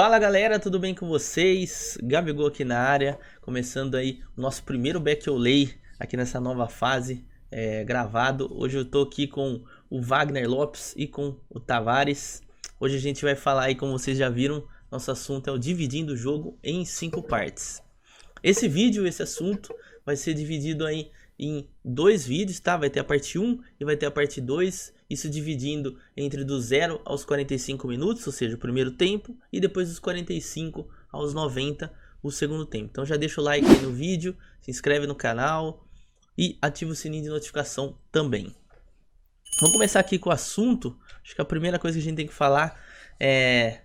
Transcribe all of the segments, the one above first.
Fala galera, tudo bem com vocês? Gabigol aqui na área, começando aí o nosso primeiro Back Olay aqui nessa nova fase gravado. Hoje eu tô aqui com o Wagner Lopes e com o Tavares. Hoje a gente vai falar aí, como vocês já viram, nosso assunto é o dividindo o jogo em 5 partes. Esse assunto vai ser dividido aí em 2 vídeos, tá? Vai ter a parte 1 e vai ter a parte 2, isso dividindo entre do 0 aos 45 minutos, ou seja, o primeiro tempo, e depois dos 45 aos 90, o segundo tempo. Então já deixa o like aí no vídeo, se inscreve no canal e ativa o sininho de notificação também. Vamos começar aqui com o assunto. Acho que a primeira coisa que a gente tem que falar é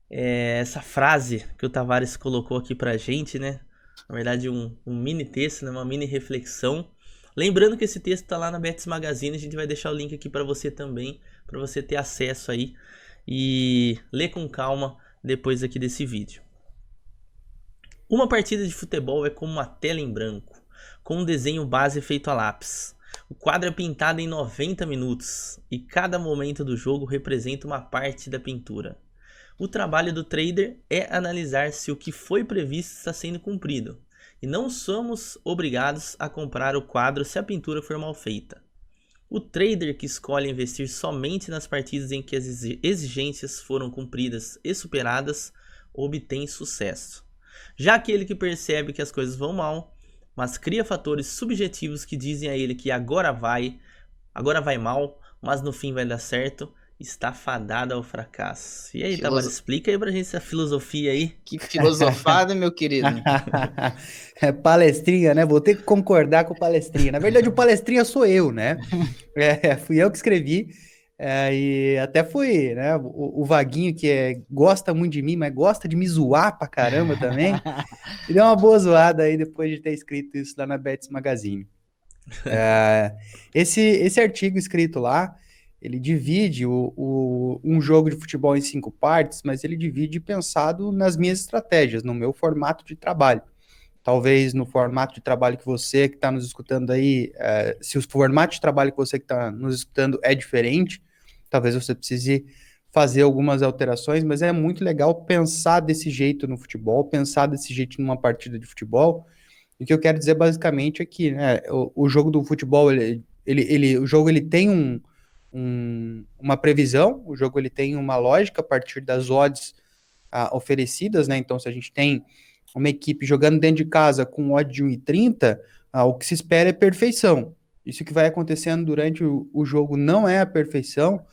essa frase que o Tavares colocou aqui pra gente, né? Na verdade, um mini texto, né? Uma mini reflexão. Lembrando que esse texto tá lá na Betis Magazine, a gente vai deixar o link aqui para você também, para você ter acesso aí e ler com calma depois aqui desse vídeo. Uma partida de futebol é como uma tela em branco, com um desenho base feito a lápis. O quadro é pintado em 90 minutos e cada momento do jogo representa uma parte da pintura. O trabalho do trader é analisar se o que foi previsto está sendo cumprido, e não somos obrigados a comprar o quadro se a pintura for mal feita. O trader que escolhe investir somente nas partidas em que as exigências foram cumpridas e superadas obtém sucesso. Já aquele que percebe que as coisas vão mal, mas cria fatores subjetivos que dizem a ele que agora vai mal, mas no fim vai dar certo, está fadado ao fracasso. E aí, Tavares, explica aí pra gente essa filosofia aí. Que filosofada, meu querido. É palestrinha, né? Vou ter que concordar com o palestrinha. Na verdade, o palestrinha sou eu, né? Fui eu que escrevi. E até foi, né? O Vaguinho, que gosta muito de mim, mas gosta de me zoar pra caramba também. E deu uma boa zoada aí depois de ter escrito isso lá na Betis Magazine. Esse artigo escrito lá, ele divide um jogo de futebol em 5 partes, mas ele divide pensado nas minhas estratégias, no meu formato de trabalho. Talvez no formato de trabalho que você que está nos escutando aí, se o formato de trabalho que você que está nos escutando é diferente, talvez você precise fazer algumas alterações, mas é muito legal pensar desse jeito no futebol, pensar desse jeito numa partida de futebol. E o que eu quero dizer basicamente é que, né, o jogo do futebol, o jogo ele tem uma previsão, o jogo ele tem uma lógica a partir das odds oferecidas, né? Então, se a gente tem uma equipe jogando dentro de casa com odd de 1,30, o que se espera é perfeição. Isso que vai acontecendo durante o jogo não é a perfeição,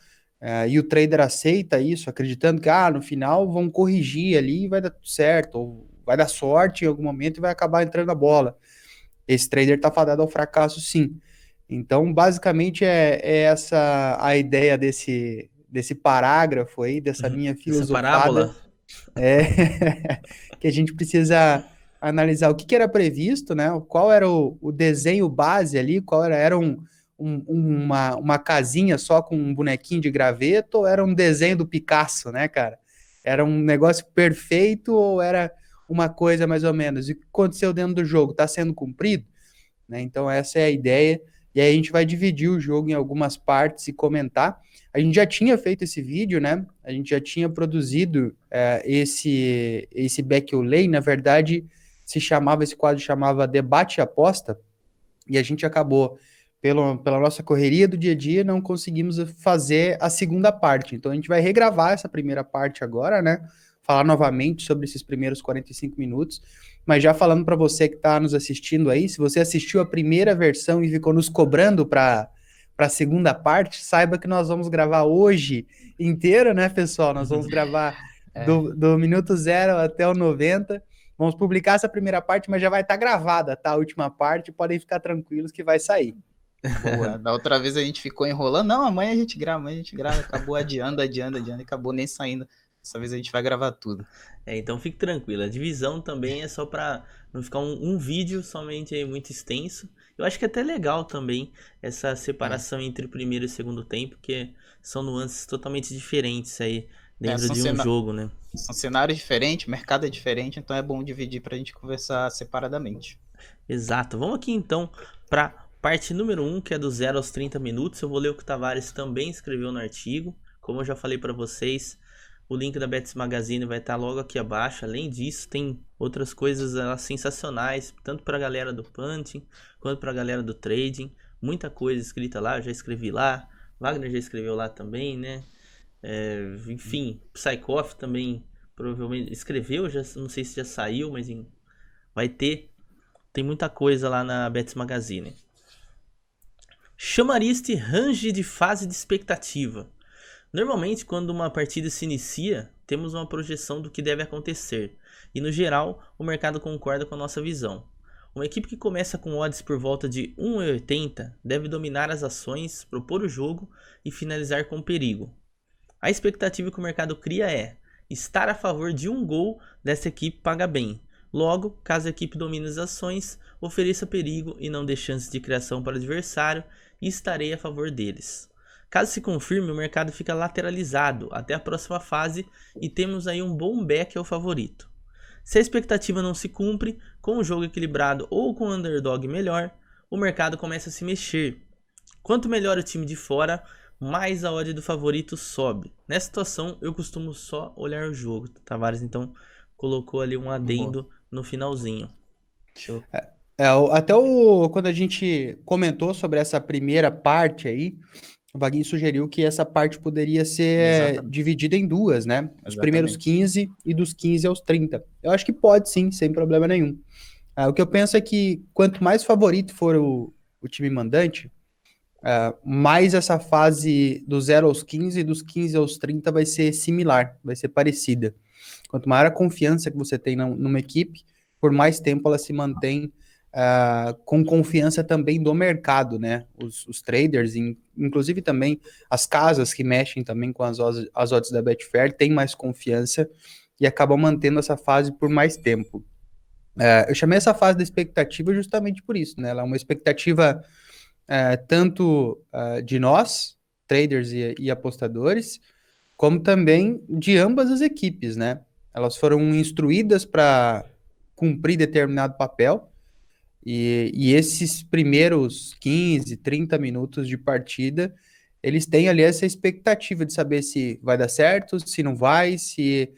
e o trader aceita isso, acreditando que no final vão corrigir ali e vai dar tudo certo, ou vai dar sorte em algum momento e vai acabar entrando a bola. Esse trader está fadado ao fracasso, sim. Então, basicamente, é essa a ideia desse parágrafo aí, dessa minha filosofada. Que a gente precisa analisar o que era previsto, né? Qual era o desenho base ali, qual era uma casinha só com um bonequinho de graveto, ou era um desenho do Picasso, né, cara? Era um negócio perfeito ou era uma coisa mais ou menos? E o que aconteceu dentro do jogo? Está sendo cumprido? Né? Então, essa é a ideia. E aí a gente vai dividir o jogo em algumas partes e comentar. A gente já tinha feito esse vídeo, né? A gente já tinha produzido esse Back Olay. Na verdade, esse quadro chamava Debate e Aposta, e a gente acabou, pela nossa correria do dia a dia, não conseguimos fazer a segunda parte. Então a gente vai regravar essa primeira parte agora, né? Falar novamente sobre esses primeiros 45 minutos, mas já falando para você que está nos assistindo aí, se você assistiu a primeira versão e ficou nos cobrando para a segunda parte, saiba que nós vamos gravar hoje inteiro, né, pessoal? Nós vamos gravar do minuto 0 até o 90. Vamos publicar essa primeira parte, mas já vai estar gravada, tá? A última parte, podem ficar tranquilos que vai sair. Boa. Da outra vez a gente ficou enrolando. Não, amanhã a gente grava, acabou adiando, e acabou nem saindo. Dessa vez a gente vai gravar tudo. Então fique tranquilo, a divisão também é só para não ficar um vídeo somente aí muito extenso. Eu acho que é até legal também essa separação entre o primeiro e o segundo tempo, porque são nuances totalmente diferentes aí dentro de um jogo, né? São cenários diferentes, mercado é diferente, então é bom dividir pra gente conversar separadamente. Exato, vamos aqui então para parte número 1, que é do 0 aos 30 minutos. Eu vou ler o que o Tavares também escreveu no artigo. Como eu já falei para vocês, O link da Bets Magazine vai estar logo aqui abaixo. Além disso, tem outras coisas sensacionais, tanto para a galera do punting quanto para a galera do trading. Muita coisa escrita lá, eu já escrevi lá. Wagner já escreveu lá também, né? Enfim, Psychoff também provavelmente escreveu, já não sei se já saiu, mas vai ter. Tem muita coisa lá na Bets Magazine. Chamariste range de fase de expectativa. Normalmente, quando uma partida se inicia, temos uma projeção do que deve acontecer, e no geral, o mercado concorda com a nossa visão. Uma equipe que começa com odds por volta de 1,80 deve dominar as ações, propor o jogo e finalizar com perigo. A expectativa que o mercado cria é estar a favor de um gol dessa equipe paga bem. Logo, caso a equipe domine as ações, ofereça perigo e não dê chances de criação para o adversário, e estarei a favor deles. Caso se confirme, o mercado fica lateralizado até a próxima fase e temos aí um bom back ao favorito. Se a expectativa não se cumpre, com um jogo equilibrado ou com um underdog melhor, o mercado começa a se mexer. Quanto melhor o time de fora, mais a odd do favorito sobe. Nessa situação, eu costumo só olhar o jogo. Tavares então colocou ali um adendo no finalzinho. Show. Quando a gente comentou sobre essa primeira parte aí, o Vaguinho sugeriu que essa parte poderia ser Exatamente. dividida em duas, né? Os Exatamente. primeiros 15 e dos 15 aos 30. Eu acho que pode sim, sem problema nenhum. O que eu penso é que quanto mais favorito for o time mandante, mais essa fase do 0 aos 15 e dos 15 aos 30 vai ser similar, vai ser parecida. Quanto maior a confiança que você tem numa equipe, por mais tempo ela se mantém com confiança também do mercado, né? Os traders, inclusive também as casas que mexem também com as odds da Betfair, têm mais confiança e acabam mantendo essa fase por mais tempo. Eu chamei essa fase da expectativa justamente por isso, né? Ela é uma expectativa tanto de nós, traders e apostadores, como também de ambas as equipes, né? Elas foram instruídas para cumprir determinado papel, e esses primeiros 15, 30 minutos de partida, eles têm ali essa expectativa de saber se vai dar certo, se não vai, se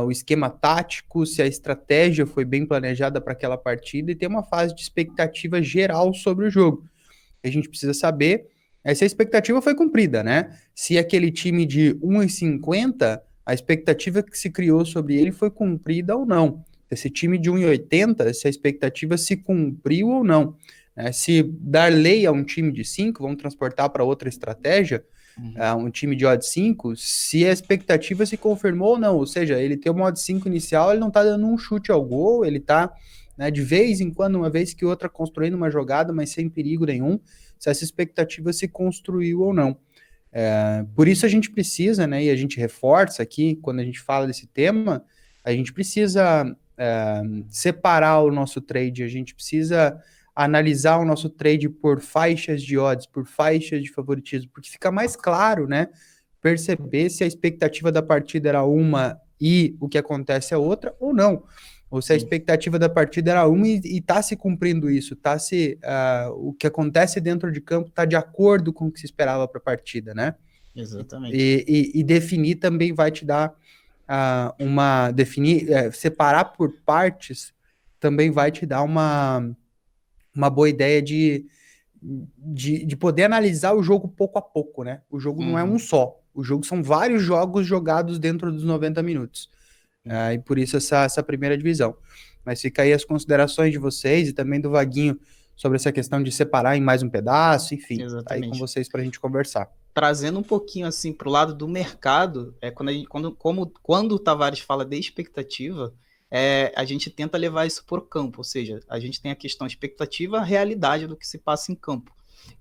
o esquema tático, se a estratégia foi bem planejada para aquela partida, e tem uma fase de expectativa geral sobre o jogo. A gente precisa saber se a expectativa foi cumprida, né? Se aquele time de 1,50, a expectativa que se criou sobre ele foi cumprida ou não. Esse time de 1,80, se a expectativa se cumpriu ou não. Se dar lei a um time de 5, vamos transportar para outra estratégia, um time de odd 5, se a expectativa se confirmou ou não. Ou seja, ele tem uma odd 5 inicial, ele não está dando um chute ao gol, ele está, né, de vez em quando, uma vez que outra, construindo uma jogada, mas sem perigo nenhum, se essa expectativa se construiu ou não. Por isso a gente precisa, né, e a gente reforça aqui, quando a gente fala desse tema, a gente precisa separar o nosso trade, a gente precisa analisar o nosso trade por faixas de odds, por faixas de favoritismo, porque fica mais claro, né, perceber se a expectativa da partida era uma e o que acontece é outra, ou não. Ou se a expectativa da partida era uma e está se cumprindo isso, o que acontece dentro de campo está de acordo com o que se esperava para a partida, né? Exatamente. E definir também vai te dar separar por partes também vai te dar uma boa ideia de poder analisar o jogo pouco a pouco, né? O jogo não é um só, o jogo são vários jogos jogados dentro dos 90 minutos. E por isso essa primeira divisão. Mas fica aí as considerações de vocês e também do Vaguinho sobre essa questão de separar em mais um pedaço, enfim, tá aí com vocês para a gente conversar. Trazendo um pouquinho assim para o lado do mercado, quando o Tavares fala de expectativa, a gente tenta levar isso para o campo, ou seja, a gente tem a questão expectativa, a realidade do que se passa em campo.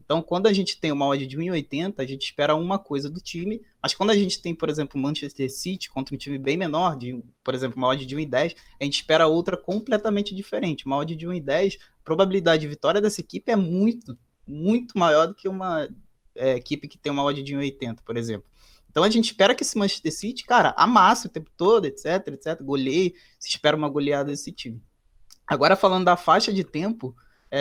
Então, quando a gente tem uma odd de 1,80, a gente espera uma coisa do time, mas quando a gente tem, por exemplo, Manchester City contra um time bem menor, por exemplo, uma odd de 1,10, a gente espera outra completamente diferente. Uma odd de 1,10, a probabilidade de vitória dessa equipe é muito, muito maior do que uma equipe que tem uma odd de 1,80, por exemplo. Então a gente espera que esse Manchester City, cara, amasse o tempo todo, etc, goleie, se espera uma goleada desse time. Agora, falando da faixa de tempo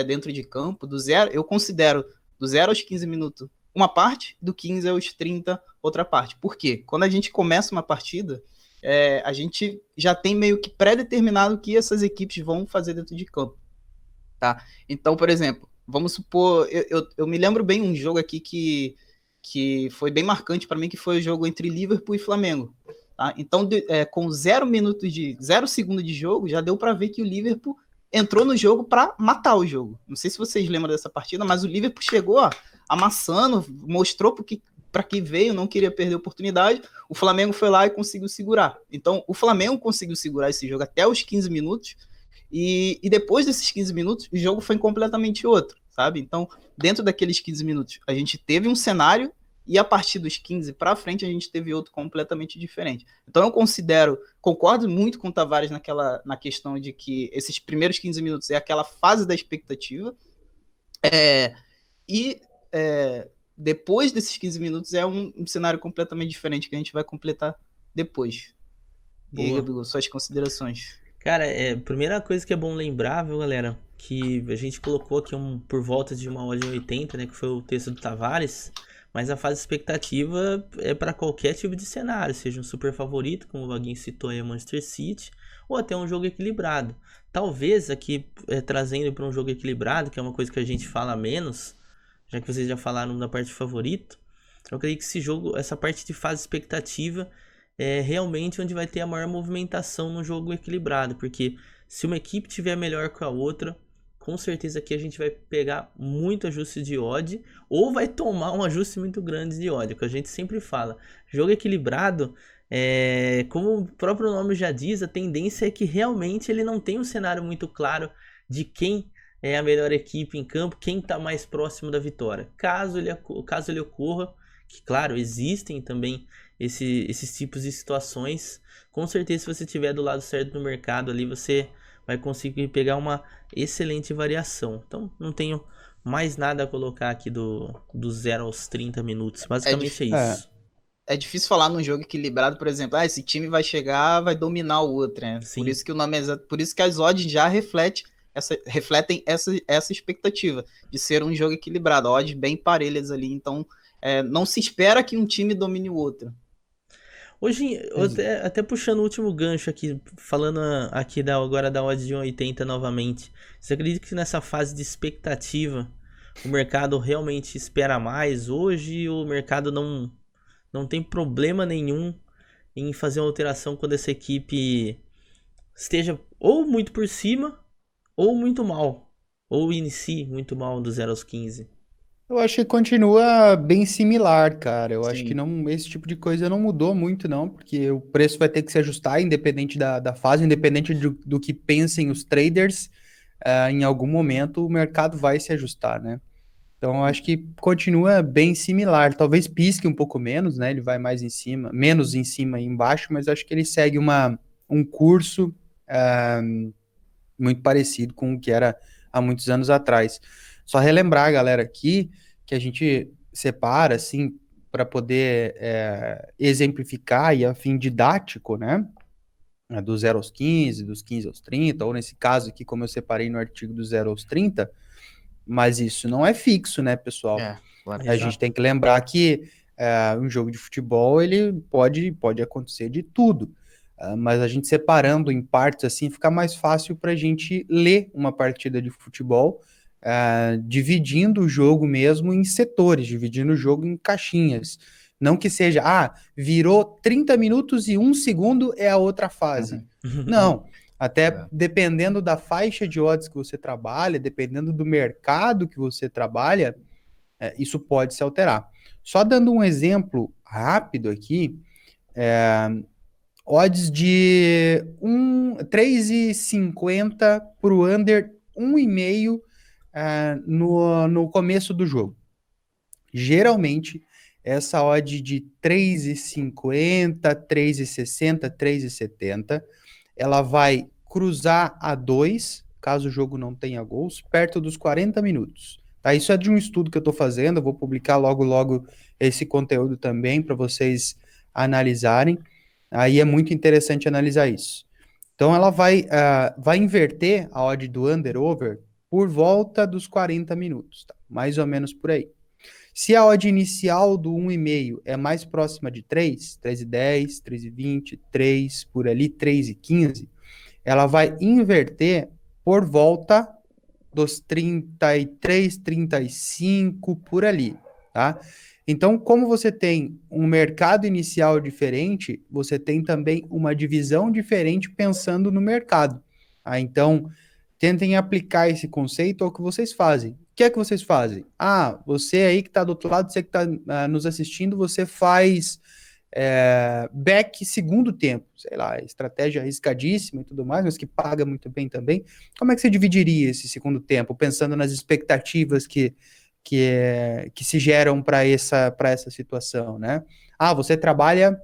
dentro de campo, do zero, eu considero do 0 aos 15 minutos uma parte, do 15 aos 30 outra parte. Por quê? Quando a gente começa uma partida, a gente já tem meio que pré-determinado o que essas equipes vão fazer dentro de campo, tá? Então, por exemplo, vamos supor, eu me lembro bem um jogo aqui que foi bem marcante para mim, que foi o jogo entre Liverpool e Flamengo. Tá? Então, com 0 segundos de jogo, já deu para ver que o Liverpool entrou no jogo para matar o jogo. Não sei se vocês lembram dessa partida, mas o Liverpool chegou amassando, mostrou para que veio, não queria perder a oportunidade. O Flamengo foi lá e conseguiu segurar. Então, o Flamengo conseguiu segurar esse jogo até os 15 minutos, e depois desses 15 minutos, o jogo foi completamente outro, sabe? Então, dentro daqueles 15 minutos, a gente teve um cenário, e a partir dos 15 para frente, a gente teve outro completamente diferente. Então, eu concordo muito com o Tavares na questão de que esses primeiros 15 minutos é aquela fase da expectativa, e depois desses 15 minutos é um cenário completamente diferente que a gente vai completar depois. E aí, Gabigol, suas considerações? Cara, primeira coisa que é bom lembrar, viu, galera, que a gente colocou aqui por volta de uma odd 80, né, que foi o texto do Tavares, mas a fase de expectativa é para qualquer tipo de cenário, seja um super favorito, como o Vaguinho citou aí, o Manchester City, ou até um jogo equilibrado. Talvez aqui, trazendo para um jogo equilibrado, que é uma coisa que a gente fala menos, já que vocês já falaram da parte favorito, eu creio que essa parte de fase de expectativa é realmente onde vai ter a maior movimentação no jogo equilibrado, porque se uma equipe tiver melhor que a outra, com certeza aqui a gente vai pegar muito ajuste de odd, ou vai tomar um ajuste muito grande de odd, que a gente sempre fala. Jogo equilibrado, como o próprio nome já diz, a tendência é que realmente ele não tem um cenário muito claro de quem é a melhor equipe em campo, quem está mais próximo da vitória. Caso ele ocorra, que claro, existem também esses tipos de situações, com certeza se você estiver do lado certo do mercado ali, você vai conseguir pegar uma excelente variação. Então, não tenho mais nada a colocar aqui do 0 aos 30 minutos. Basicamente é isso. É difícil falar num jogo equilibrado, por exemplo, esse time vai chegar, vai dominar o outro, né? Sim. Por isso que o nome é, por isso que as odds já refletem essa expectativa de ser um jogo equilibrado, odds bem parelhas ali, então não se espera que um time domine o outro. Hoje, até puxando o último gancho aqui, falando aqui agora da odd de 1,80 novamente, você acredita que nessa fase de expectativa o mercado realmente espera mais? Hoje o mercado não tem problema nenhum em fazer uma alteração quando essa equipe esteja ou muito por cima ou muito mal, ou inicie muito mal do 0 aos 15. Eu acho que continua bem similar, cara. Eu acho Sim. que esse tipo de coisa não mudou muito, não, porque o preço vai ter que se ajustar, independente da fase, independente do que pensem os traders, em algum momento o mercado vai se ajustar, né? Então, eu acho que continua bem similar. Talvez pisque um pouco menos, né? Ele vai mais em cima, menos em cima e embaixo, mas acho que ele segue um curso muito parecido com o que era há muitos anos atrás. Só relembrar, galera, aqui que a gente separa, assim, para poder exemplificar e a fim didático, né? Do 0 aos 15, dos 15 aos 30, ou nesse caso aqui, como eu separei no artigo do 0 aos 30, mas isso não é fixo, né, pessoal? Claro. A gente tem que lembrar que um jogo de futebol, ele pode acontecer de tudo. Mas a gente separando em partes assim, fica mais fácil para a gente ler uma partida de futebol, dividindo o jogo mesmo em setores, dividindo o jogo em caixinhas. Não que seja, virou 30 minutos e 1 segundo é a outra fase. Não, até dependendo da faixa de odds que você trabalha, dependendo do mercado que você trabalha, isso pode se alterar. Só dando um exemplo rápido aqui, odds de 3,50 para o under 1,5 no começo do jogo. Geralmente, essa odd de 3,50, 3,60, 3,70, ela vai cruzar a 2, caso o jogo não tenha gols, perto dos 40 minutos. Tá? Isso é de um estudo que eu estou fazendo, eu vou publicar logo esse conteúdo também para vocês analisarem. Aí é muito interessante analisar isso. Então ela vai inverter a odd do under-over por volta dos 40 minutos, tá? Mais ou menos por aí. Se a odd inicial do 1,5 é mais próxima de 3, 3,10, 3,20, 3 por ali, 3,15, ela vai inverter por volta dos 33, 35 por ali, tá? Então, como você tem um mercado inicial diferente, você tem também uma divisão diferente pensando no mercado. Tá? Então, tentem aplicar esse conceito ao que vocês fazem. O que é que vocês fazem? Ah, você aí que está do outro lado, você que está nos assistindo, você faz back segundo tempo, sei lá, estratégia arriscadíssima e tudo mais, mas que paga muito bem também. Como é que você dividiria esse segundo tempo, pensando nas expectativas que se geram para essa situação, né? Ah, você trabalha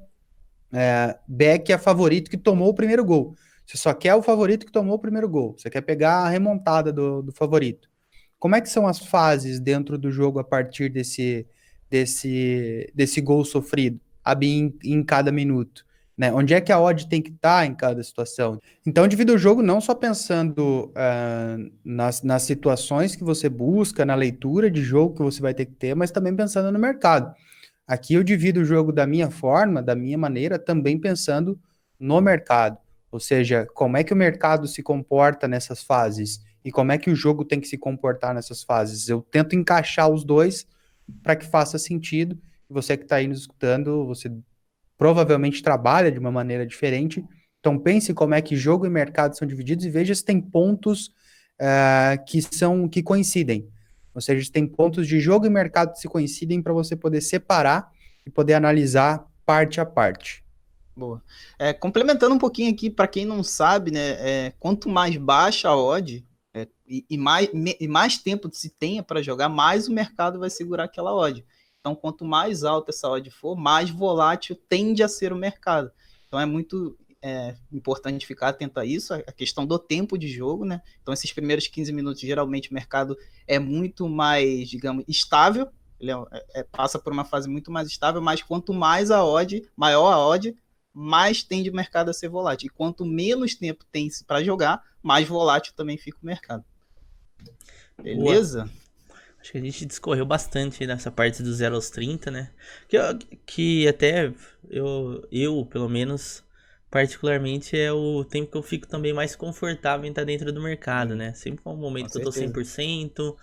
back a favorito que tomou o primeiro gol. Você só quer o favorito que tomou o primeiro gol. Você quer pegar a remontada do favorito. Como é que são as fases dentro do jogo a partir desse gol sofrido em cada minuto? Né? Onde é que a odd tem que estar em cada situação? Então, divido o jogo não só pensando nas situações que você busca, na leitura de jogo que você vai ter que ter, mas também pensando no mercado. Aqui eu divido o jogo da minha forma, da minha maneira, também pensando no mercado. Ou seja, como é que o mercado se comporta nessas fases e como é que o jogo tem que se comportar nessas fases. Eu tento encaixar os dois para que faça sentido. Você que está aí nos escutando, você provavelmente trabalha de uma maneira diferente. Então pense como é que jogo e mercado são divididos e veja se tem pontos que coincidem. Ou seja, se tem pontos de jogo e mercado que se coincidem para você poder separar e poder analisar parte a parte. Boa. Complementando um pouquinho aqui, para quem não sabe, né, quanto mais baixa a odd e mais tempo se tenha para jogar, mais o mercado vai segurar aquela odd. Então, quanto mais alta essa odd for, mais volátil tende a ser o mercado. Então, é muito importante ficar atento a isso, a questão do tempo de jogo, né? Então, esses primeiros 15 minutos, geralmente, o mercado é muito mais, digamos, estável, ele passa por uma fase muito mais estável, mas quanto mais a odd, maior a odd, mais tende o mercado a ser volátil. E quanto menos tempo tem para jogar, mais volátil também fica o mercado. Beleza? Boa. Acho que a gente discorreu bastante nessa parte do 0 aos 30, né? Que até eu, pelo menos, particularmente, é o tempo que eu fico também mais confortável em estar dentro do mercado, né? Sempre é um momento que eu tô 100%.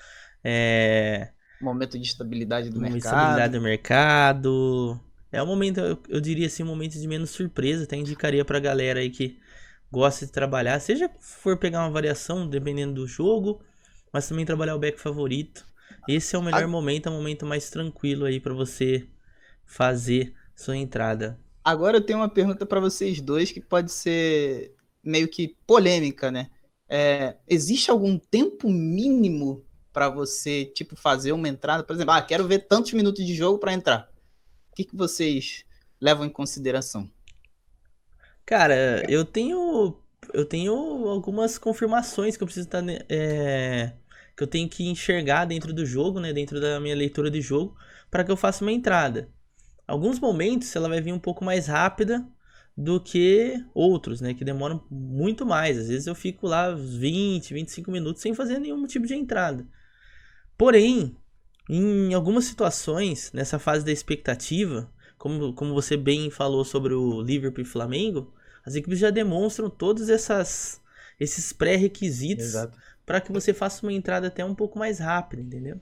Momento de estabilidade do mercado. Estabilidade do mercado. É um momento, eu diria assim, um momento de menos surpresa. Até indicaria pra galera aí que gosta de trabalhar. Seja for pegar uma variação, dependendo do jogo, mas também trabalhar o back favorito. Esse é o melhor momento, é o momento mais tranquilo aí pra você fazer sua entrada. Agora eu tenho uma pergunta pra vocês dois que pode ser meio que polêmica, né? Existe algum tempo mínimo pra você, tipo, fazer uma entrada? Por exemplo, quero ver tantos minutos de jogo pra entrar. O que vocês levam em consideração? Cara, eu tenho algumas confirmações que eu preciso estar, que eu tenho que enxergar dentro do jogo, né, dentro da minha leitura de jogo, para que eu faça uma entrada. Alguns momentos ela vai vir um pouco mais rápida do que outros, né, que demoram muito mais. Às vezes eu fico lá 20, 25 minutos sem fazer nenhum tipo de entrada. Porém, em algumas situações, nessa fase da expectativa, como você bem falou sobre o Liverpool e Flamengo, as equipes já demonstram todos esses pré-requisitos para que você faça uma entrada até um pouco mais rápida, entendeu?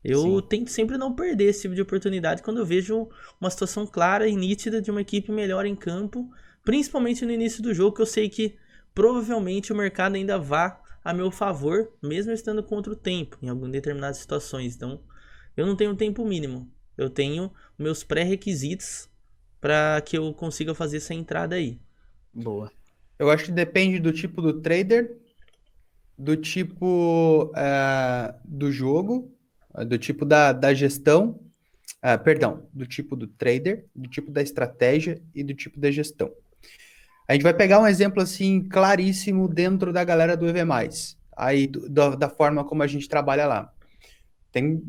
Eu tento sempre não perder esse tipo de oportunidade quando eu vejo uma situação clara e nítida de uma equipe melhor em campo, principalmente no início do jogo, que eu sei que provavelmente o mercado ainda vá a meu favor, mesmo estando contra o tempo, em algumas determinadas situações. Então, eu não tenho tempo mínimo. Eu tenho meus pré-requisitos para que eu consiga fazer essa entrada aí. Boa. Eu acho que depende do tipo do trader, do tipo do jogo, do tipo da gestão, do tipo do trader, do tipo da estratégia e do tipo da gestão. A gente vai pegar um exemplo assim claríssimo dentro da galera do EV+, aí da forma como a gente trabalha lá. Tem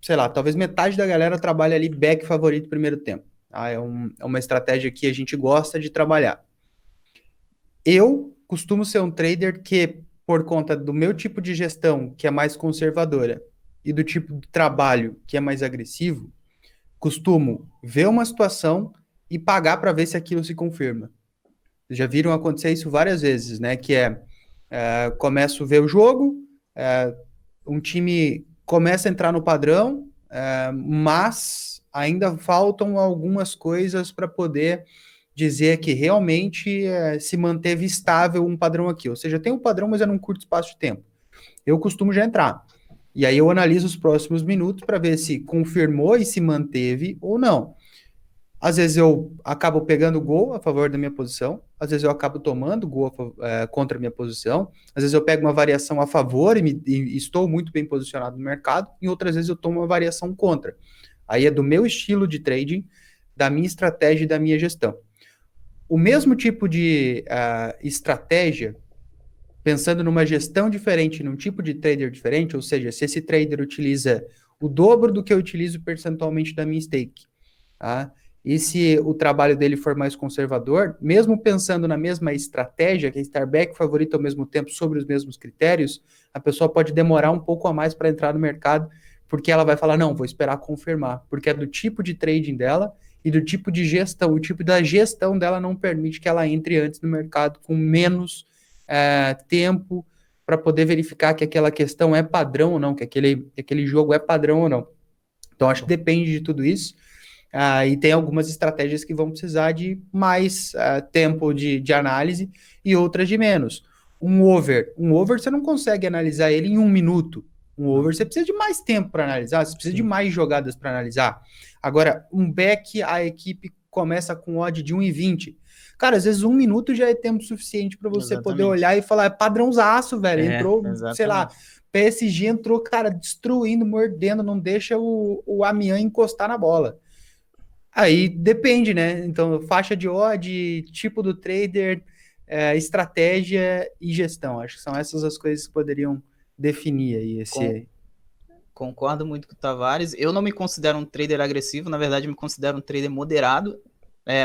sei lá, talvez metade da galera trabalha ali back favorito primeiro tempo. É uma estratégia que a gente gosta de trabalhar. Eu costumo ser um trader que, por conta do meu tipo de gestão, que é mais conservadora, e do tipo de trabalho que é mais agressivo costumam ver uma situação e pagar para ver se aquilo se confirma. Já viram acontecer isso várias vezes, né? Que começo a ver o jogo, um time começa a entrar no padrão, mas ainda faltam algumas coisas para poder dizer que realmente se manteve estável um padrão aqui. Ou seja, tem um padrão, mas é num curto espaço de tempo. Eu costumo já entrar. E aí eu analiso os próximos minutos para ver se confirmou e se manteve ou não. Às vezes eu acabo pegando gol a favor da minha posição, às vezes eu acabo tomando gol contra a minha posição, às vezes eu pego uma variação a favor e estou muito bem posicionado no mercado, e outras vezes eu tomo uma variação contra. Aí é do meu estilo de trading, da minha estratégia e da minha gestão. O mesmo tipo de estratégia, pensando numa gestão diferente, num tipo de trader diferente, ou seja, se esse trader utiliza o dobro do que eu utilizo percentualmente da minha stake, tá? E se o trabalho dele for mais conservador, mesmo pensando na mesma estratégia, que é estar back favorito ao mesmo tempo sobre os mesmos critérios, a pessoa pode demorar um pouco a mais para entrar no mercado, porque ela vai falar, não, vou esperar confirmar, porque é do tipo de trading dela e do tipo de gestão, o tipo da gestão dela não permite que ela entre antes no mercado com menos tempo para poder verificar que aquela questão é padrão ou não, que aquele jogo é padrão ou não. Então, acho que depende de tudo isso. E tem algumas estratégias que vão precisar de mais tempo de análise e outras de menos. Um over você não consegue analisar ele em 1 minuto. Um over você precisa de mais tempo para analisar, você precisa de mais jogadas para analisar. Agora, um back, a equipe começa com odd de 1,20. Cara, às vezes 1 minuto já é tempo suficiente para você poder olhar e falar, é padrãozaço, velho. Entrou, sei lá, PSG entrou, cara, destruindo, mordendo, não deixa o Amiens encostar na bola. Aí depende, né? Então, faixa de odd, tipo do trader, estratégia e gestão. Acho que são essas as coisas que poderiam definir aí esse... Concordo muito com o Tavares. Eu não me considero um trader agressivo, na verdade, eu me considero um trader moderado.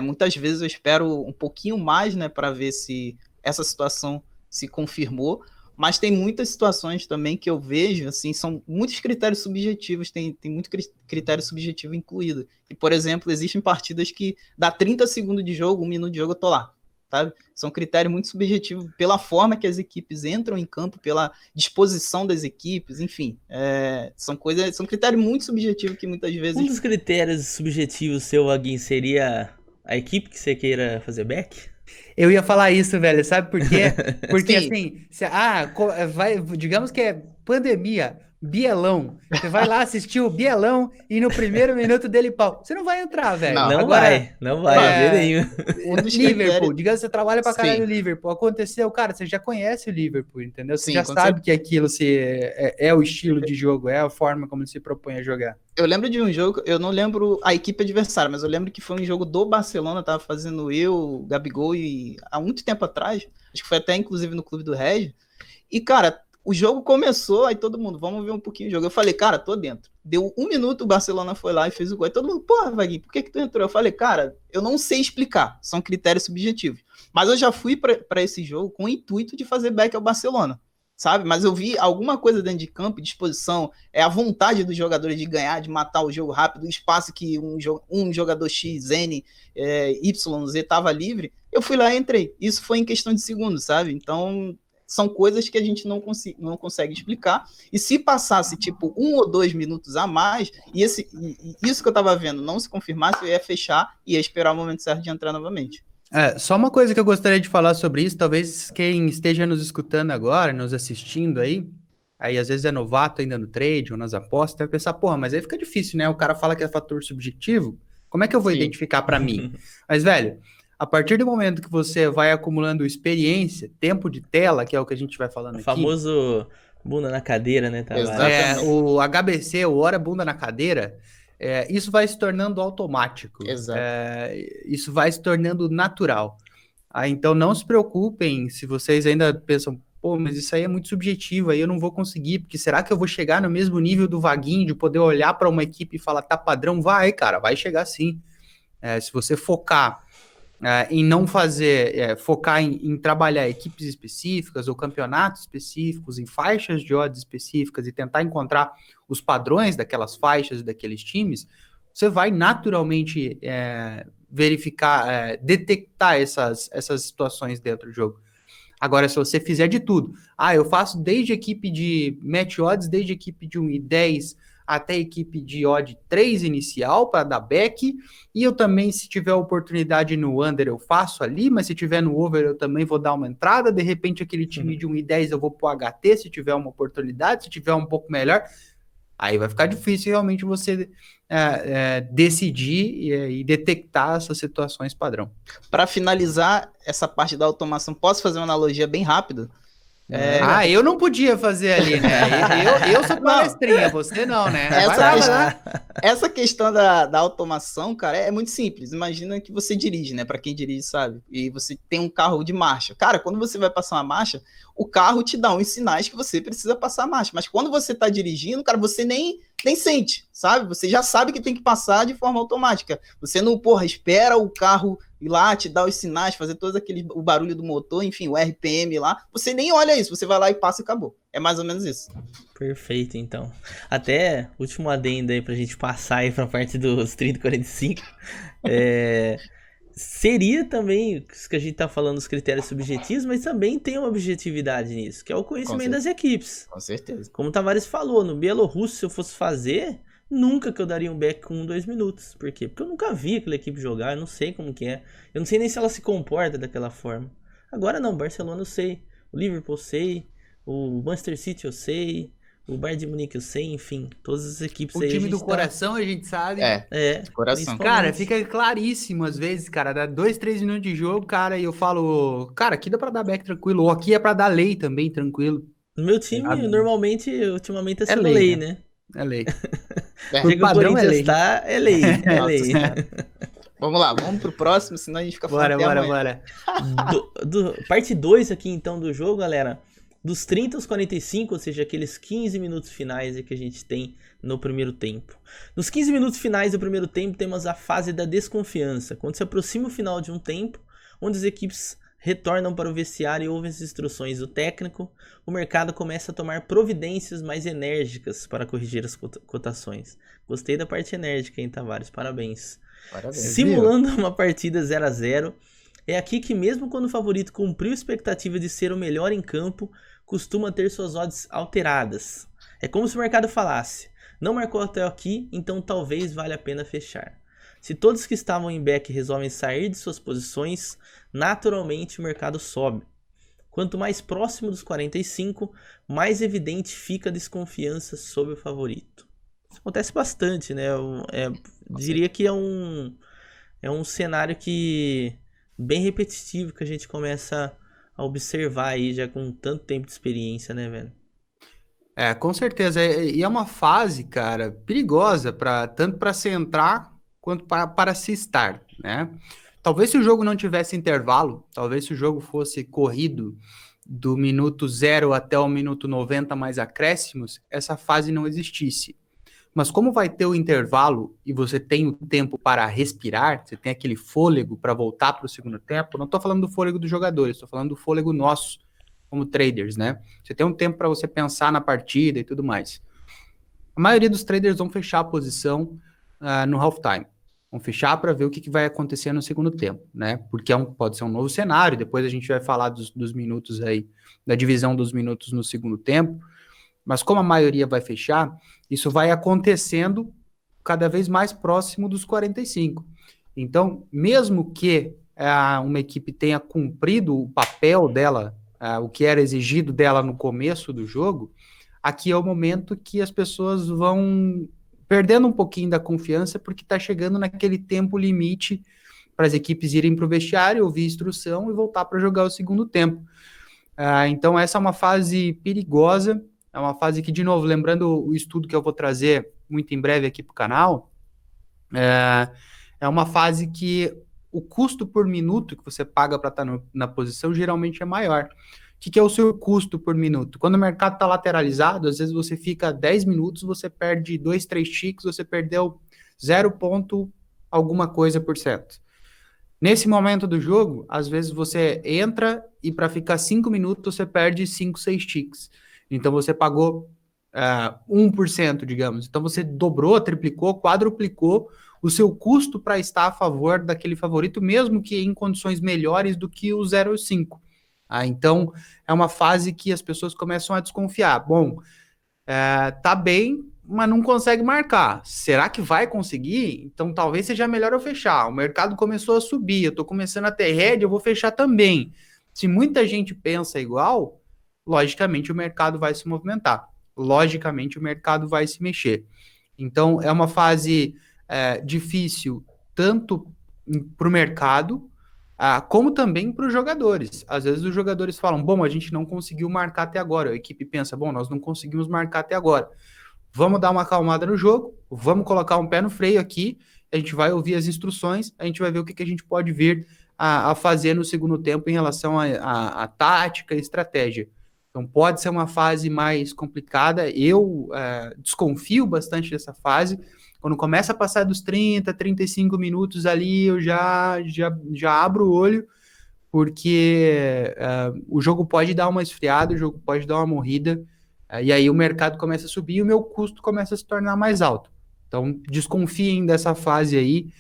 Muitas vezes eu espero um pouquinho mais, né, para ver se essa situação se confirmou. Mas tem muitas situações também que eu vejo, assim, são muitos critérios subjetivos, tem muito critério subjetivo incluído. E, por exemplo, existem partidas que dá 30 segundos de jogo, 1 minuto de jogo, eu tô lá, sabe? São critérios muito subjetivos pela forma que as equipes entram em campo, pela disposição das equipes, enfim. São critérios muito subjetivos que muitas vezes... Um dos critérios subjetivos seu, Vaguinho, seria a equipe que você queira fazer back? Eu ia falar isso, velho, sabe por quê? Porque assim, digamos que é pandemia, Bielão. Você vai lá assistir o Bielão e no primeiro minuto dele pau. Você não vai entrar, velho. Não vai, de nenhum. Liverpool, digamos que você trabalha pra caralho no Liverpool. Aconteceu, cara, você já conhece o Liverpool, entendeu? Você já sabe que aquilo é o estilo de jogo, é a forma como ele se propõe a jogar. Eu lembro de um jogo, eu não lembro a equipe adversária, mas eu lembro que foi um jogo do Barcelona, tava fazendo eu, Gabigol, e há muito tempo atrás, acho que foi até inclusive no Clube do Regi, e cara, o jogo começou, aí todo mundo, vamos ver um pouquinho o jogo. Eu falei, cara, tô dentro. Deu 1 minuto, o Barcelona foi lá e fez o gol. Aí todo mundo, porra, Vaguinho, por que tu entrou? Eu falei, cara, eu não sei explicar, são critérios subjetivos. Mas eu já fui pra esse jogo com o intuito de fazer back ao Barcelona, sabe? Mas eu vi alguma coisa dentro de campo, disposição, a vontade dos jogadores de ganhar, de matar o jogo rápido, o espaço que um jogador X, N, Y, Z tava livre. Eu fui lá e entrei. Isso foi em questão de segundos, sabe? Então... são coisas que a gente não consegue explicar, e se passasse tipo 1 ou 2 minutos a mais, e isso que eu tava vendo não se confirmasse, eu ia fechar e ia esperar o momento certo de entrar novamente. Só uma coisa que eu gostaria de falar sobre isso, talvez quem esteja nos escutando agora, nos assistindo aí às vezes é novato ainda no trade ou nas apostas, vai pensar, porra, mas aí fica difícil, né? O cara fala que é fator subjetivo, como é que eu vou identificar para mim? Mas, velho, a partir do momento que você vai acumulando experiência, tempo de tela, que é o que a gente vai falando aqui... O famoso bunda na cadeira, né? O HBC, o hora bunda na cadeira, isso vai se tornando automático. Exato. Isso vai se tornando natural. Então não se preocupem se vocês ainda pensam, pô, mas isso aí é muito subjetivo, aí eu não vou conseguir, porque será que eu vou chegar no mesmo nível do Vaguinho, de poder olhar para uma equipe e falar, tá padrão? Vai, cara, vai chegar sim. Se você focar em não fazer, focar em trabalhar equipes específicas ou campeonatos específicos, em faixas de odds específicas e tentar encontrar os padrões daquelas faixas e daqueles times, você vai naturalmente verificar, detectar essas situações dentro do jogo. Agora, se você fizer de tudo, eu faço desde equipe de match odds, desde equipe de 1,10 até equipe de odd 3 inicial para dar back, e eu também, se tiver oportunidade no under, eu faço ali, mas se tiver no over, eu também vou dar uma entrada, de repente aquele time de 1,10 eu vou pro HT, se tiver uma oportunidade, se tiver um pouco melhor, aí vai ficar difícil realmente você decidir e detectar essas situações padrão. Para finalizar essa parte da automação, posso fazer uma analogia bem rápida? Eu não podia fazer ali, né? Eu sou palestrinha, você não, né? Essa questão da automação, cara, é muito simples. Imagina que você dirige, né? Para quem dirige, sabe? E você tem um carro de marcha. Cara, quando você vai passar uma marcha, o carro te dá uns sinais que você precisa passar a marcha. Mas quando você tá dirigindo, cara, você nem sente, sabe? Você já sabe que tem que passar de forma automática. Você não, espera o carro ir lá, te dar os sinais, fazer todo o barulho do motor, enfim, o RPM lá. Você nem olha isso, você vai lá e passa e acabou. É mais ou menos isso. Perfeito, então. Até último adendo aí pra gente passar aí pra parte dos 30-45. Seria também, isso que a gente tá falando, os critérios subjetivos, mas também tem uma objetividade nisso, que é o conhecimento das equipes. Com certeza. Como o Tavares falou, no Bielorrusso, se eu fosse fazer, nunca que eu daria um back com 2 minutos. Por quê? Porque eu nunca vi aquela equipe jogar, eu não sei como que é. Eu não sei nem se ela se comporta daquela forma. Agora não, Barcelona eu sei, o Liverpool eu sei, o Manchester City eu sei, o Bayern de Munique eu sei, enfim, todas as equipes aí. O time do coração a gente sabe. Coração. Cara, fica claríssimo às vezes, cara, dá 2, 3 minutos de jogo, cara, e eu falo, cara, aqui dá pra dar back tranquilo, ou aqui é pra dar lei também, tranquilo. No meu time, normalmente, ultimamente é sendo lei, lei, né? É lei. Por padrão é lei. Tá, é lei, é lei. Vamos lá, vamos pro próximo, senão a gente fica falando Bora. Parte 2 aqui, então, do jogo, galera. Dos 30 aos 45, ou seja, aqueles 15 minutos finais que a gente tem no primeiro tempo. Nos 15 minutos finais do primeiro tempo, temos a fase da desconfiança, quando se aproxima o final de um tempo, onde as equipes retornam para o vestiário e ouvem as instruções do técnico, o mercado começa a tomar providências mais enérgicas para corrigir as cotações. Gostei da parte enérgica, hein, Tavares? Parabéns. Simulando uma partida 0-0, é aqui que mesmo quando o favorito cumpriu a expectativa de ser o melhor em campo, costuma ter suas odds alteradas. É como se o mercado falasse, não marcou até aqui, então talvez valha a pena fechar. Se todos que estavam em back resolvem sair de suas posições, naturalmente o mercado sobe. Quanto mais próximo dos 45, mais evidente fica a desconfiança sobre o favorito. Isso acontece bastante, né? Diria que é um cenário que bem repetitivo que a gente começa a observar aí já com tanto tempo de experiência, né, velho? Com certeza. E é uma fase, cara, perigosa, tanto para se entrar quanto para se estar, né? Talvez se o jogo não tivesse intervalo, talvez se o jogo fosse corrido do minuto 0 até o minuto 90 mais acréscimos, essa fase não existisse. Mas como vai ter o intervalo e você tem o tempo para respirar, você tem aquele fôlego para voltar para o segundo tempo, não estou falando do fôlego dos jogadores, estou falando do fôlego nosso, como traders, né? Você tem um tempo para você pensar na partida e tudo mais. A maioria dos traders vão fechar a posição no halftime. Vão fechar para ver o que vai acontecer no segundo tempo, né? Porque pode ser um novo cenário, depois a gente vai falar dos minutos aí, da divisão dos minutos no segundo tempo, mas como a maioria vai fechar, isso vai acontecendo cada vez mais próximo dos 45. Então, mesmo que uma equipe tenha cumprido o papel dela, o que era exigido dela no começo do jogo, aqui é o momento que as pessoas vão perdendo um pouquinho da confiança, porque está chegando naquele tempo limite para as equipes irem para o vestiário, ouvir instrução e voltar para jogar o segundo tempo. Então, essa é uma fase perigosa, é uma fase que, de novo, lembrando o estudo que eu vou trazer muito em breve aqui para o canal, é uma fase que o custo por minuto que você paga para estar na posição geralmente é maior. O que é o seu custo por minuto? Quando o mercado está lateralizado, às vezes você fica 10 minutos, você perde 2, 3 ticks, você perdeu 0 ponto alguma coisa por cento. Nesse momento do jogo, às vezes você entra e para ficar 5 minutos você perde 5, 6 ticks. Então você pagou 1%, digamos. Então você dobrou, triplicou, quadruplicou o seu custo para estar a favor daquele favorito, mesmo que em condições melhores do que o 0,5. Então é uma fase que as pessoas começam a desconfiar. Bom, tá bem, mas não consegue marcar. Será que vai conseguir? Então talvez seja melhor eu fechar. O mercado começou a subir, eu estou começando a ter head, eu vou fechar também. Se muita gente pensa igual, logicamente o mercado vai se movimentar. Logicamente o mercado vai se mexer. Então é uma fase difícil tanto para o mercado, como também para os jogadores. Às vezes os jogadores falam, bom, a gente não conseguiu marcar até agora. A equipe pensa, bom, nós não conseguimos marcar até agora. Vamos dar uma acalmada no jogo, vamos colocar um pé no freio aqui, a gente vai ouvir as instruções, a gente vai ver o que a gente pode vir a fazer no segundo tempo em relação a tática e estratégia. Então pode ser uma fase mais complicada, eu desconfio bastante dessa fase. Quando começa a passar dos 30, 35 minutos ali, eu já abro o olho, porque o jogo pode dar uma esfriada, o jogo pode dar uma morrida, e aí o mercado começa a subir e o meu custo começa a se tornar mais alto. Então, desconfiem dessa fase aí,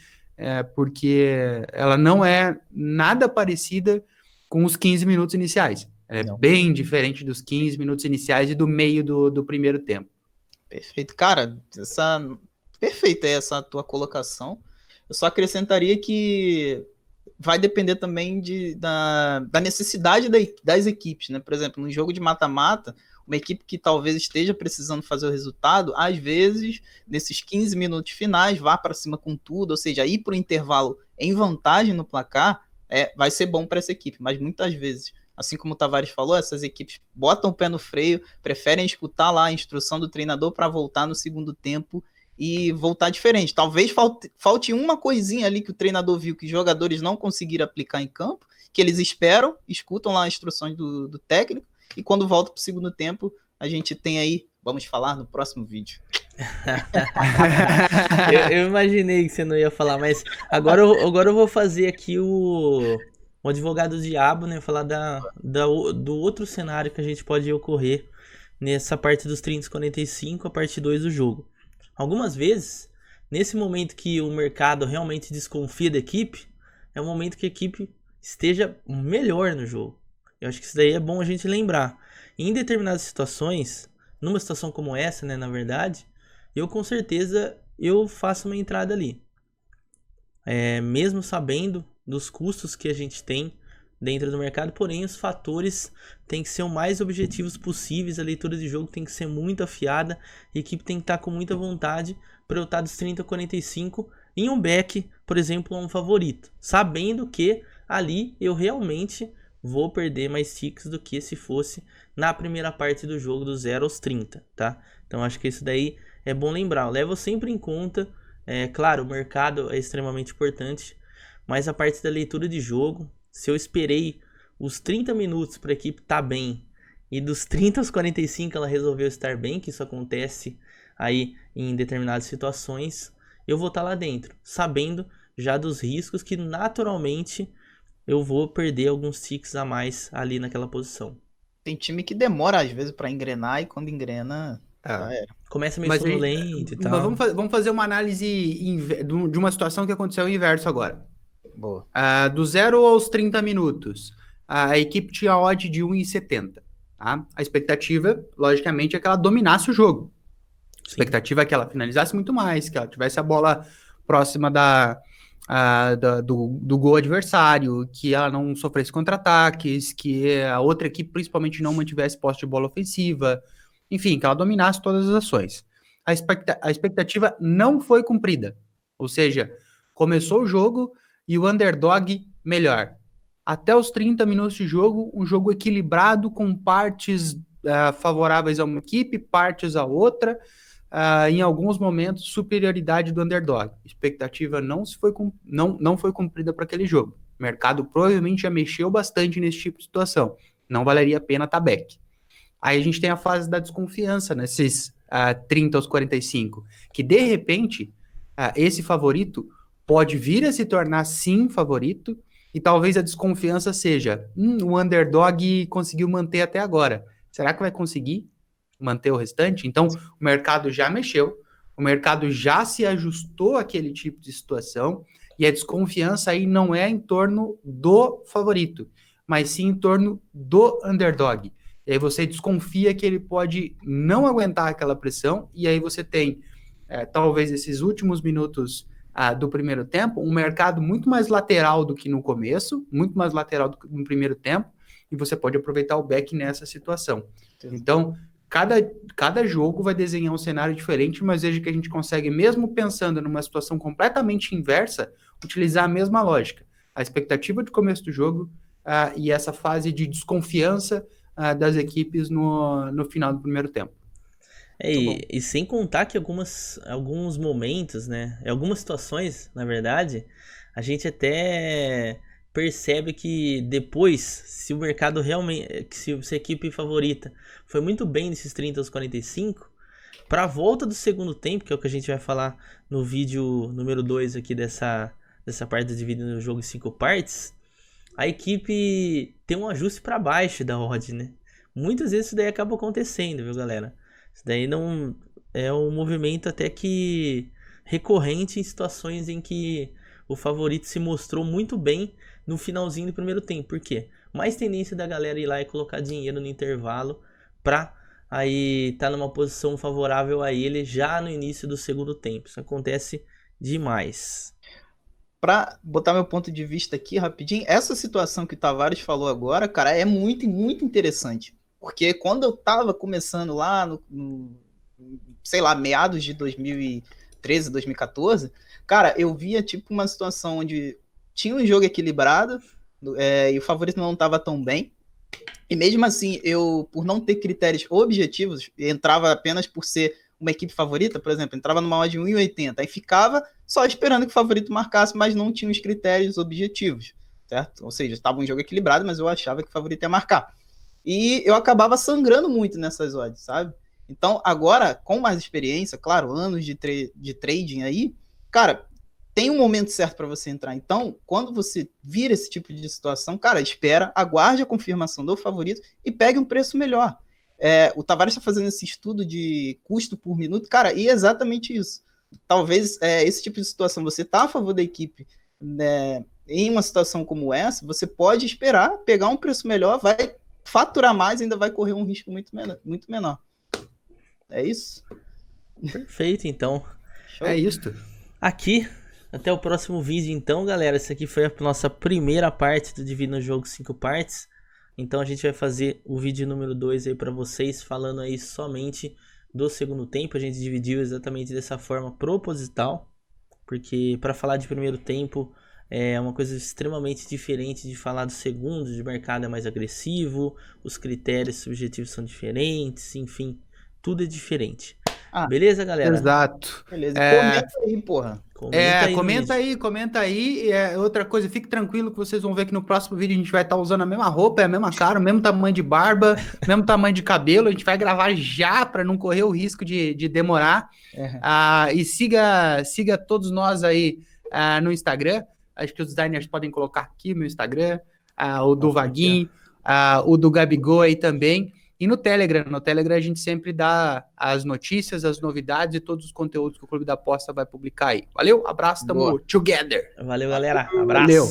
porque ela não é nada parecida com os 15 minutos iniciais. É bem diferente dos 15 minutos iniciais e do meio do primeiro tempo. Perfeito. Cara, perfeita essa tua colocação. Eu só acrescentaria que vai depender também da necessidade das equipes, né? Por exemplo, no jogo de mata-mata, uma equipe que talvez esteja precisando fazer o resultado, às vezes, nesses 15 minutos finais, vá para cima com tudo, ou seja, ir para o intervalo em vantagem no placar, vai ser bom para essa equipe, mas muitas vezes, assim como o Tavares falou, essas equipes botam o pé no freio, preferem escutar lá a instrução do treinador para voltar no segundo tempo e voltar diferente. Talvez falte uma coisinha ali que o treinador viu que os jogadores não conseguiram aplicar em campo, que eles esperam, escutam lá as instruções do técnico, e quando volta para o segundo tempo, a gente tem aí, vamos falar no próximo vídeo. eu imaginei que você não ia falar, mas agora eu vou fazer aqui o advogado do diabo, né? Falar do outro cenário que a gente pode ocorrer nessa parte dos 30 e 45, a parte 2 do jogo. Algumas vezes, nesse momento que o mercado realmente desconfia da equipe, é o momento que a equipe esteja melhor no jogo. Eu acho que isso daí é bom a gente lembrar. Em determinadas situações, numa situação como essa, né, na verdade, eu com certeza faço uma entrada ali. Mesmo sabendo dos custos que a gente tem dentro do mercado, porém os fatores têm que ser o mais objetivos possíveis, a leitura de jogo tem que ser muito afiada, a equipe tem que estar com muita vontade para eu estar dos 30 a 45 em um back, por exemplo, a um favorito, sabendo que ali eu realmente vou perder mais ticks do que se fosse na primeira parte do jogo do 0 aos 30, tá? Então acho que isso daí é bom lembrar, eu levo sempre em conta, claro, o mercado é extremamente importante, mas a parte da leitura de jogo, se eu esperei os 30 minutos para a equipe estar bem e dos 30 aos 45 ela resolveu estar bem, que isso acontece aí em determinadas situações, eu vou estar lá dentro, sabendo já dos riscos que naturalmente eu vou perder alguns ticks a mais ali naquela posição. Tem time que demora às vezes para engrenar e quando engrena, já era. Começa meio sonolento e tal. Mas vamos fazer uma análise de uma situação que aconteceu o inverso agora. Boa. Do 0 aos 30 minutos, a equipe tinha odd de 1,70. Tá? A expectativa, logicamente, é que ela dominasse o jogo. A expectativa é que ela finalizasse muito mais, que ela tivesse a bola próxima do gol adversário, que ela não sofresse contra-ataques, que a outra equipe principalmente não mantivesse posse de bola ofensiva, enfim, que ela dominasse todas as ações. A expectativa não foi cumprida, ou seja, começou o jogo e o underdog melhor. Até os 30 minutos de jogo, um jogo equilibrado com partes favoráveis a uma equipe, partes a outra, em alguns momentos, superioridade do underdog. A expectativa não foi cumprida para aquele jogo. O mercado provavelmente já mexeu bastante nesse tipo de situação. Não valeria a pena estar back. Aí a gente tem a fase da desconfiança, nesses 30 aos 45, que de repente, esse favorito pode vir a se tornar, sim, favorito, e talvez a desconfiança seja, o underdog conseguiu manter até agora. Será que vai conseguir manter o restante? Então, o mercado já mexeu, o mercado já se ajustou àquele tipo de situação, e a desconfiança aí não é em torno do favorito, mas sim em torno do underdog. E aí você desconfia que ele pode não aguentar aquela pressão, e aí você tem, talvez, esses últimos minutos do primeiro tempo, um mercado muito mais lateral do que no começo, muito mais lateral do que no primeiro tempo, e você pode aproveitar o back nessa situação. Então, cada jogo vai desenhar um cenário diferente, mas veja que a gente consegue, mesmo pensando numa situação completamente inversa, utilizar a mesma lógica. A expectativa de começo do jogo e essa fase de desconfiança das equipes no final do primeiro tempo. E sem contar que alguns momentos, né? Algumas situações, na verdade, a gente até percebe que depois, se o mercado realmente, se a equipe favorita foi muito bem nesses 30 aos 45, para a volta do segundo tempo, que é o que a gente vai falar no vídeo número 2 aqui dessa parte dividida no jogo em 5 partes, a equipe tem um ajuste para baixo da odd, né? Muitas vezes isso daí acaba acontecendo, viu, galera? Isso daí não é um movimento até que recorrente em situações em que o favorito se mostrou muito bem no finalzinho do primeiro tempo. Por quê? Mais tendência da galera ir lá e colocar dinheiro no intervalo pra aí tá numa posição favorável a ele já no início do segundo tempo. Isso acontece demais. Para botar meu ponto de vista aqui rapidinho, essa situação que o Tavares falou agora, cara, é muito, muito interessante. Porque quando eu tava começando lá sei lá, meados de 2013, 2014, cara, eu via tipo uma situação onde tinha um jogo equilibrado e o favorito não tava tão bem. E mesmo assim, eu, por não ter critérios objetivos, entrava apenas por ser uma equipe favorita, por exemplo, entrava numa odd de 1,80, aí ficava só esperando que o favorito marcasse, mas não tinha os critérios objetivos, certo? Ou seja, estava um jogo equilibrado, mas eu achava que o favorito ia marcar. E eu acabava sangrando muito nessas odds, sabe? Então, agora, com mais experiência, claro, anos de trading aí, cara, tem um momento certo para você entrar. Então, quando você vira esse tipo de situação, cara, espera, aguarde a confirmação do favorito e pegue um preço melhor. O Tavares está fazendo esse estudo de custo por minuto, cara, e é exatamente isso. Talvez esse tipo de situação, você tá a favor da equipe, né, em uma situação como essa, você pode esperar, pegar um preço melhor, vai faturar mais, ainda vai correr um risco muito menor. É isso? Perfeito, então. Show. É isso. Aqui, até o próximo vídeo, então, galera. Essa aqui foi a nossa primeira parte do Divino Jogo 5 partes. Então a gente vai fazer o vídeo número 2 aí para vocês, falando aí somente do segundo tempo. A gente dividiu exatamente dessa forma proposital, porque para falar de primeiro tempo é uma coisa extremamente diferente de falar do segundo. De mercado é mais agressivo, os critérios subjetivos são diferentes, enfim, tudo é diferente. Beleza, galera? Exato. Beleza. Comenta aí, porra. Comenta aí. Outra coisa, fique tranquilo que vocês vão ver que no próximo vídeo a gente vai estar usando a mesma roupa, a mesma cara, o mesmo tamanho de barba, mesmo tamanho de cabelo. A gente vai gravar já para não correr o risco de demorar. E siga todos nós aí no Instagram. Acho que os designers podem colocar aqui meu Instagram, o do Vaguinho, o do Gabigol aí também. E no Telegram a gente sempre dá as notícias, as novidades e todos os conteúdos que o Clube da Aposta vai publicar aí. Valeu, abraço, tamo together. Valeu, galera. Abraço. Valeu.